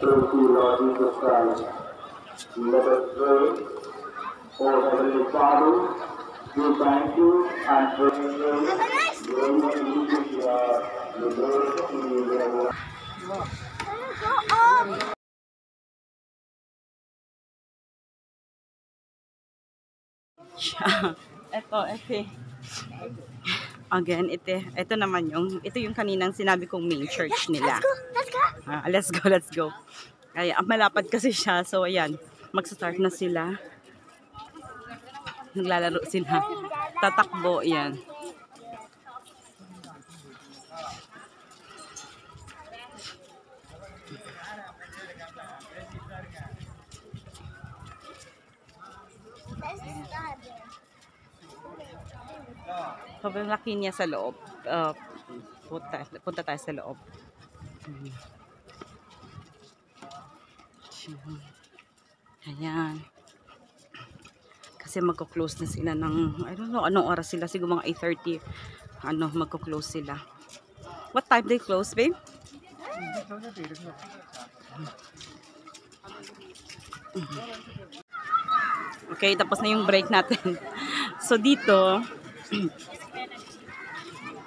Praise you, Lord Jesus Christ. Let us pray. O Heavenly Father, we thank you and praise you. Ito. Again, ito naman ito yung kaninang sinabi kong main church nila. Let's go. Kaya, malapad kasi siya. So, ayan, magsa-start na sila. Naglalaro sila. Tatakbo, yan. Sobrang laki niya sa loob. Punta tayo sa loob. Ayan. Kasi magko-close na sila ng, I don't know, anong oras sila. Siguro mga 8:30. Magko-close sila. What time they close, babe? Okay, tapos na yung break natin. So, dito,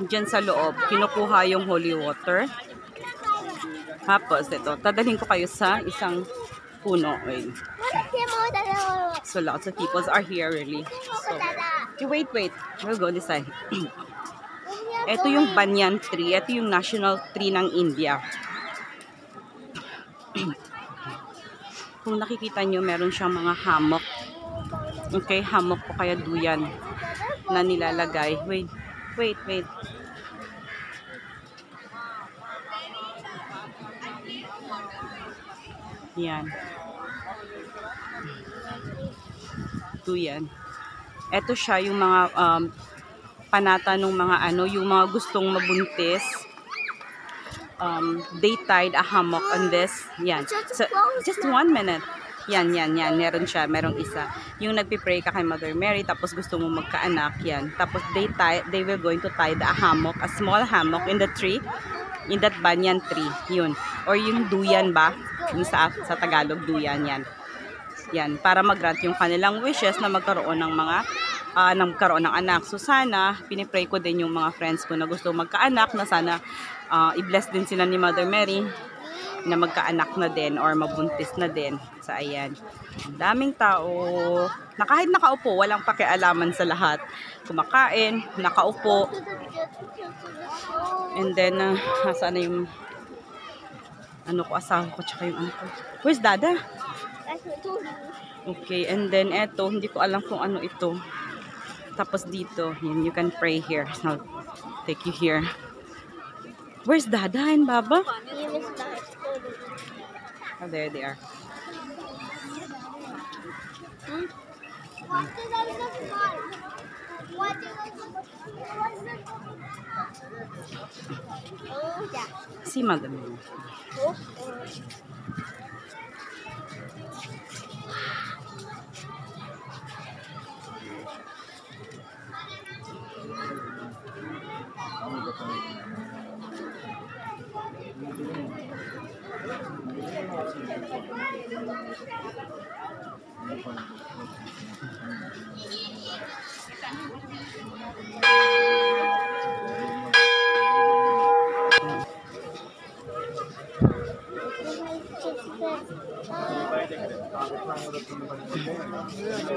dyan sa loob, kinukuha yung holy water. Tapos, ito, dadalhin ko kayo sa isang puno. So, lots of people are here, really. So, wait. We'll go this side. Ito yung banyan tree. Ito yung national tree ng India. Kung nakikita nyo, meron siyang mga hammock. Okay, hammock po kaya duyan na nilalagay. Wait. Yan. Duyan. Ito siya yung mga panata ng mga yung mga gustong mabuntis. They tied a hammock on this. Yan. So, just 1 minute. Yan. Meron siya. Merong isa. Yung nagpipray ka kay Mother Mary, tapos gusto mo magkaanak, yan. Tapos they were going to tie a hammock, a small hammock in the tree, in that banyan tree. Yun. Or yung duyan ba? Yung sa Tagalog, duyan, yan. Yan. Para mag-grant yung kanilang wishes na magkaroon ng ng anak. So sana, pinipray ko din yung mga friends ko na gusto magkaanak, na sana i-bless din sila ni Mother Mary na magkaanak na din or mabuntis na din. So, ayan. Daming tao. Kahit nakaupo, walang pakialaman sa lahat. Kumakain, nakaupo. And then, saan na yung asawa ko, tsaka yung ko. Where's Dada? Okay, and then eto, hindi ko alam kung ano ito. Tapos dito, you can pray here. So, I'll take you here. Where's Dada and Baba? Oh, there they are. Si Mother Mary.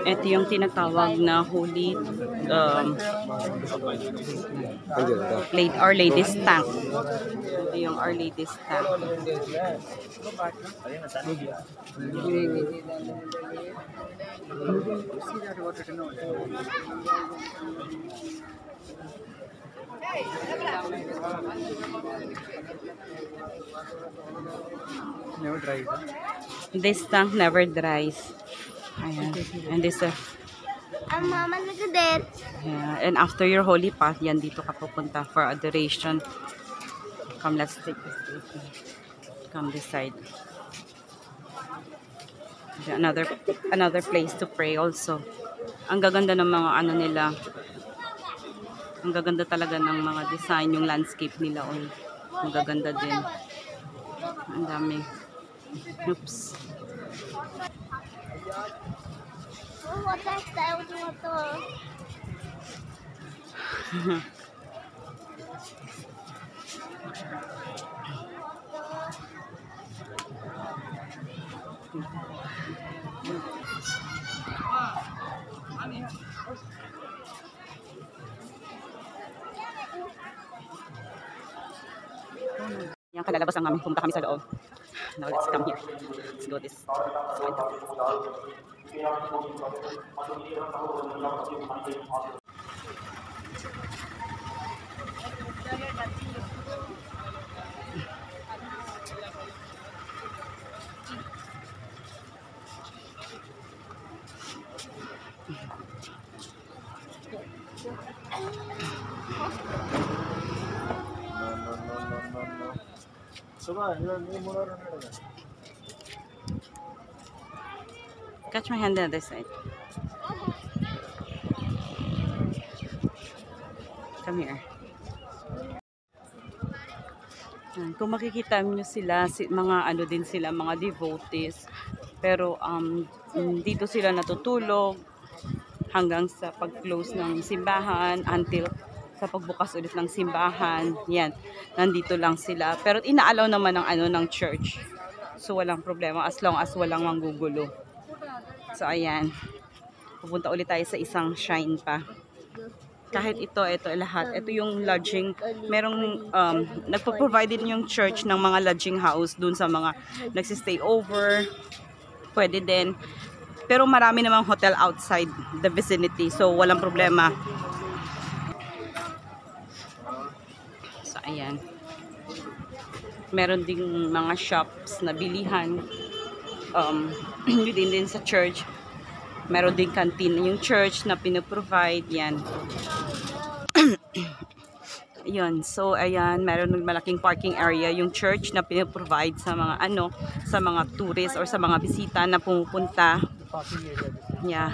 Ito yung tinatawag na holy Our Lady's tank. Ito yung Our Lady's tank. Never dries. This tank never dries. Ayan. And this Mama, look at that. yeah. And after your holy path, yan dito ka pupunta for adoration. Come, let's take this station. Come this side. Another place to pray also. Ang gaganda ng mga nila. Ang gaganda talaga ng mga design, yung landscape nila. Ang gaganda din. Ang dami. Oops. Oh, what the heck? Tayo ko ito. Yan, kalalabas lang namin. Pumunta kami sa loob. Now, let's come here. Let's go this. Catch my hand on the other side. Come here. Kung makikita nyo sila, mga ano din sila, mga devotees. Pero dito sila natutulog hanggang sa pag-close ng simbahan, until sa pagbukas ulit ng simbahan. Yan, nandito lang sila. Pero inaalaw naman ng ng church. So walang problema as long as walang manggugulo. So ayan. Pupunta ulit tayo sa isang shrine pa. Kahit ito lahat. Ito yung lodging. Merong nagpo-provide din yung church ng mga lodging house dun sa mga nagsistay over. Pwede din. Pero marami namang hotel outside the vicinity. So walang problema. So ayan. Meron ding mga shops na bilihan. Within din sa church. Meron din canteen yung church na pinoprovide. Yan. Yun. So, ayan. Meron ng malaking parking area yung church na pinoprovide sa mga sa mga tourists or sa mga bisita na pumupunta. Yeah.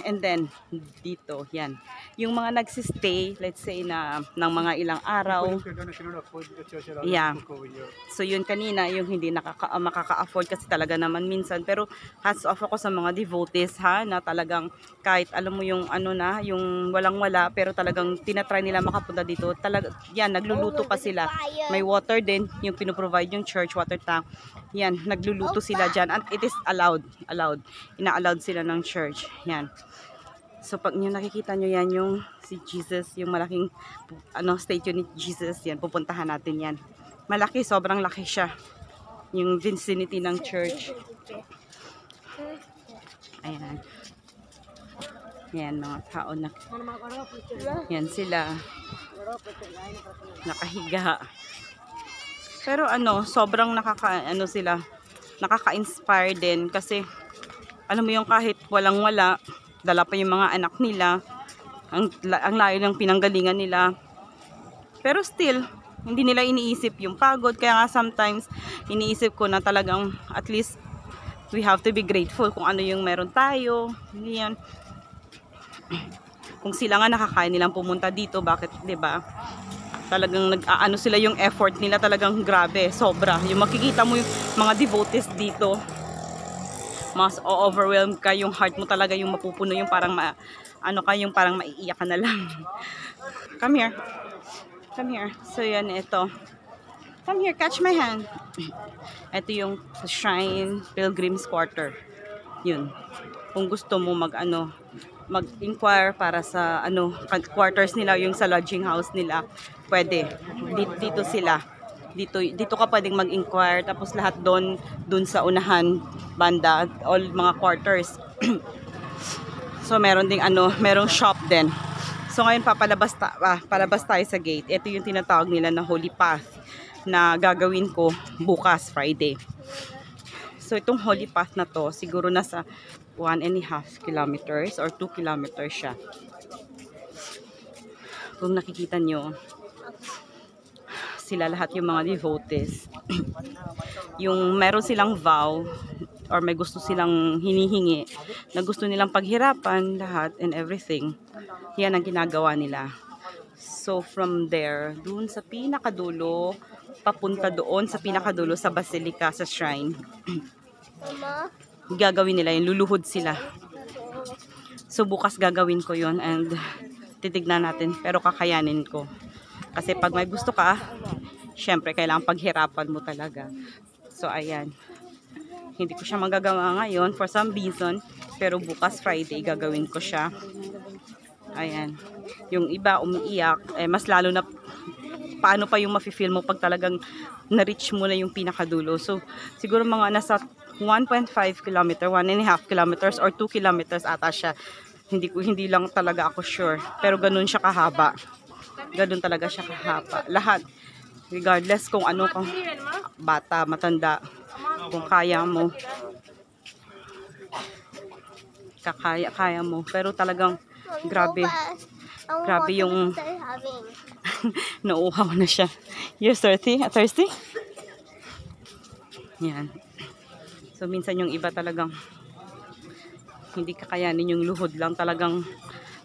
And then, dito, yan. Yung mga nagsistay, let's say na ng mga ilang araw. Yeah. So yun kanina, yung hindi makaka-afford kasi talaga naman minsan. Pero hats off ako sa mga devotees na talagang kahit alam mo yung yung walang-wala, pero talagang tinatry nila makapunta dito. Yan, nagluluto pa sila. May water din, yung pinoprovide yung church, water tank. Yan, nagluluto sila dyan. And it is allowed. Ina-allowed sila ng church. Yan. So pag nyo nakikita nyo yan yung si Jesus, yung malaking statue ni Jesus, yan, pupuntahan natin yan. Malaki, sobrang laki siya. Yung vicinity ng church. Ayan. Yan, mga tao na. Yan sila. Nakahiga. Pero sobrang nakaka-inspire din kasi alam mo yung kahit walang-wala, dala pa yung mga anak nila, ang layo ng pinanggalingan nila. Pero still, hindi nila iniisip yung pagod. Kaya nga sometimes, iniisip ko na talagang at least we have to be grateful kung ano yung meron tayo. Yan. Kung sila nga nakakaya nilang pumunta dito, bakit, 'di ba? Talagang nag-aano sila yung effort nila, talagang grabe, sobra. Yung makikita mo yung mga devotees dito, mas overwhelmed ka, yung heart mo talaga yung mapupuno, yung parang yung parang maiiyak ka na lang. Come here. Come here. So yan, ito. Come here, catch my hand. Ito yung shrine, pilgrims quarter. Yun. Kung gusto mo mag-inquire para sa quarters nila, yung sa lodging house nila, pwede. Dito sila. Dito ka pwedeng mag-inquire, tapos lahat doon sa unahan banda, all mga quarters. So meron ding merong shop din. So ngayon palabas tayo sa gate. Ito yung tinatawag nila na Holy Path na gagawin ko bukas Friday. So itong Holy Path na to, siguro nasa 1.5 kilometers or 2 kilometers siya. Kung nakikita nyo, sila lahat yung mga devotees. Yung meron silang vow or may gusto silang hinihingi na gusto nilang paghirapan lahat and everything. Yan ang ginagawa nila. So from there, dun sa pinakadulo, papunta doon sa pinakadulo sa Basilica, sa shrine. Mama. Gagawin nila yun, luluhod sila. So bukas gagawin ko yon and titignan natin, pero kakayanin ko. Kasi pag may gusto ka, syempre kailangan paghirapan mo talaga. So ayan, hindi ko siya magagawa ngayon for some reason, pero bukas Friday gagawin ko siya. Ayan, yung iba umiiyak, mas lalo na paano pa yung mafe-feel mo pag talagang na-reach mo na yung pinakadulo. So siguro mga nasa 1.5 kilometer, 1.5 kilometers or 2 kilometers ata siya. Hindi lang talaga ako sure, pero ganun siya kahaba. Ganun talaga siya kahaba. Lahat, regardless kung ano, kung bata, matanda, kung kaya mo, kaya mo. Pero talagang grabe yung nauuhaw na siya. You're thirsty? Thirsty? Yan. So minsan yung iba talagang hindi kakayanin yung luhod lang, talagang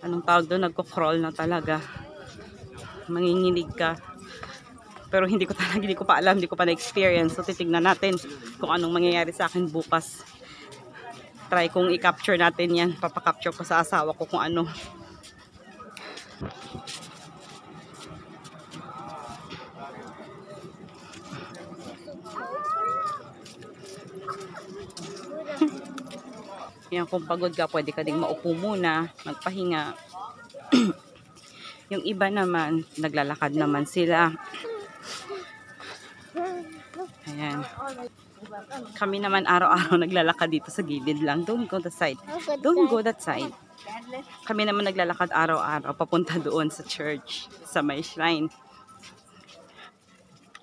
anong tawag doon, nagko-crawl na talaga. Manginginig ka. Pero hindi ko pa alam, hindi ko pa na-experience. So titignan natin kung anong mangyayari sa akin bukas. Try kong i-capture natin yan. Papakapture ko sa asawa ko kung ano. Yan, kung pagod ka, pwede ka ding maupo muna, magpahinga. Yung iba naman, naglalakad naman sila. Ayan. Kami naman araw-araw naglalakad dito sa gilid lang. Don't go that side. Don't go that side. Kami naman naglalakad araw-araw papunta doon sa church, sa may shrine.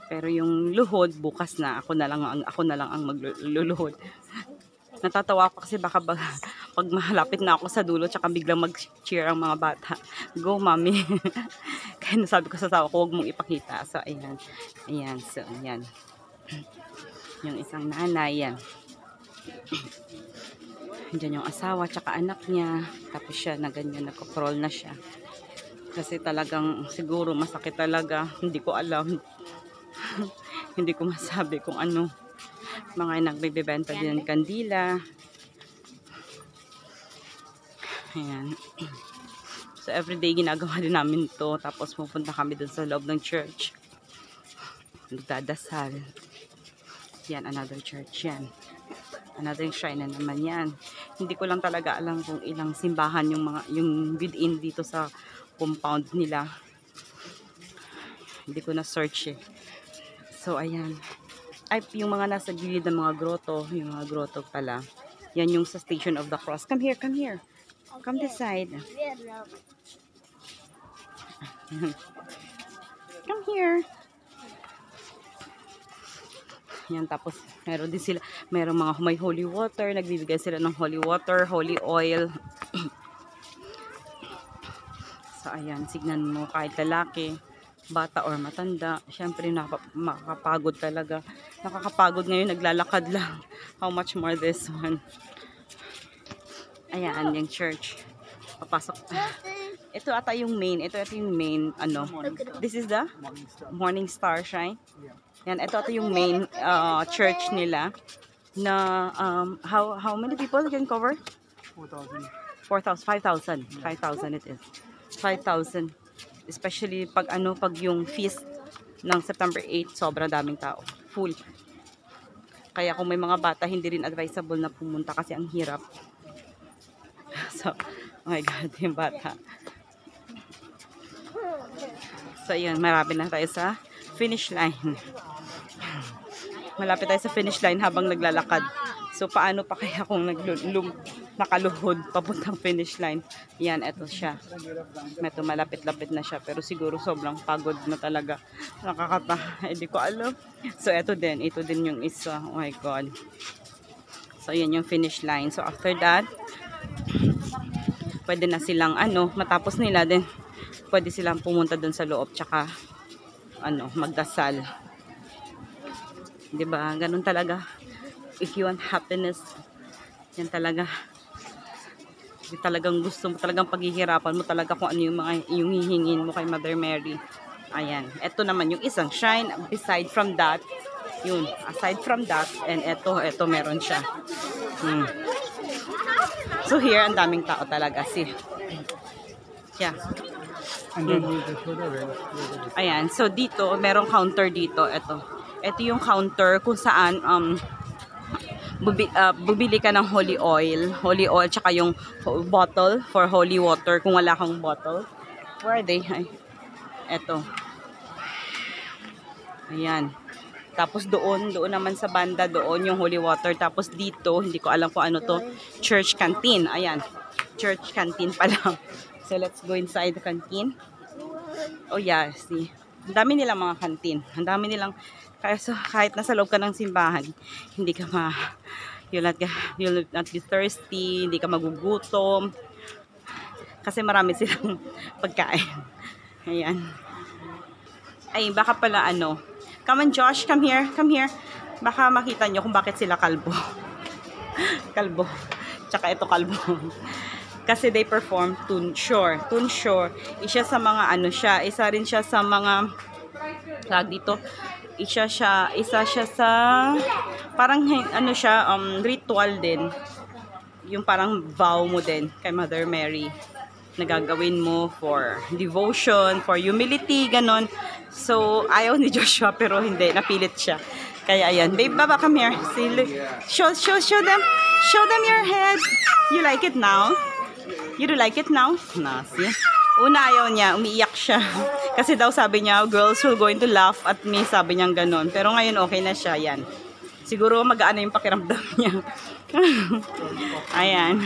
Pero yung luhod bukas na, ako na lang ang magluluhod. Natatawa ako kasi baka pag malapit na ako sa dulo tsaka biglang mag-cheer ang mga bata. Go, mommy. Kaya nasabi ko sa asawa ko, huwag mong ipakita. So, ayan. Ayan. So, ayan. Yung isang nanay, yan. Diyan yung asawa tsaka anak niya. Tapos siya na ganyan, nagko-crawl na siya. Kasi talagang siguro masakit talaga. Hindi ko alam. Hindi ko masabi kung ano. Mga nagbibenta din ng kandila. Ayan. So everyday ginagawa din namin to. Tapos pupunta kami dun sa loob ng church. Nagdadasal. Yan, another church yan. Another shrine na naman yan. Hindi ko lang talaga alam kung ilang simbahan yung within dito sa compound nila. Hindi ko na search eh. So ayan. Ay, yung mga nasa gilid ng mga grotto, yung mga grotto pala. Yan yung sa Station of the Cross. Come here, come here. Come this side. Come here. Yan, tapos meron din sila, meron mga may holy water, nagbibigay sila ng holy water, holy oil. So ayan, signan mo kahit lalaki, bata or matanda, syempre makakapagod talaga. Nakakapagod ngayon, naglalakad lang. How much more this one? Ayan, yung church. Papasok. Ito ata yung main. Ito yung main, ano. This is the Morning Star Shrine. Yan, ito ata yung main church nila. Na, how many people can cover? 4,000. 5,000 it is. 5,000. Especially pag pag yung feast ng September 8, sobrang daming tao. Full. Kaya kung may mga bata, hindi rin advisable na pumunta kasi ang hirap. So, oh my God, yung bata. So, yun, marami na tayo sa finish line. Malapit tayo sa finish line habang naglalakad. So, paano pa kaya kung nakaluhod papuntang finish line? Yan, eto siya. Medyo malapit-lapit na siya. Pero siguro sobrang pagod na talaga. Nakakata. Hindi ko alam. So, eto din. Ito din yung isa. Oh my God. So, yan yung finish line. So, after that, pwede na silang, matapos nila din, pwede silang pumunta dun sa loob. Tsaka, magdasal. Diba? Ganun talaga. If you want happiness, yan talaga. Talagang gusto mo, talagang paghihirapan mo talaga kung ano yung hihingin mo kay Mother Mary. Ayan. Ito naman yung isang shrine. Aside from that, yun. Aside from that, and ito meron siya. So here, ang daming tao talaga. See? Yeah. Ayan. So dito, merong counter dito. Ito yung counter kung saan bubili ka ng holy oil, tsaka yung bottle for holy water kung wala kang bottle. Where are they? Ay, eto. Ayan. Tapos doon naman sa banda doon yung holy water. Tapos dito, hindi ko alam kung ano to, church canteen. Ayan. Church canteen pa lang. So let's go inside the canteen. Oh yeah, see. Ang dami nilang mga canteen. Ang dami nilang kahit nasa loob ka ng simbahan, hindi ka you'll not be thirsty, hindi ka magugutom. Kasi marami silang pagkain. Ayan. Ay, baka pala ano. Come on, Josh, come here. Baka makita nyo kung bakit sila kalbo. Kalbo. Tsaka ito kalbo. Kasi they perform tune shore. Isa sa mga isa rin siya sa mga dito. Isa siya sa parang ritual din. Yung parang vow mo din kay Mother Mary na gagawin mo for devotion, for humility, ganon. So, ayaw ni Joshua pero hindi, napilit siya. Kaya ayan, babe, baba, come here. Show them your head. You like it now? You do like it now? Nah, see? Una ayaw niya, umiiyak siya. Kasi daw sabi niya, girls will going to laugh at me, sabi niya ganon. Pero ngayon okay na siya, yan. Siguro magaan na yung pakiramdam niya. Ayan.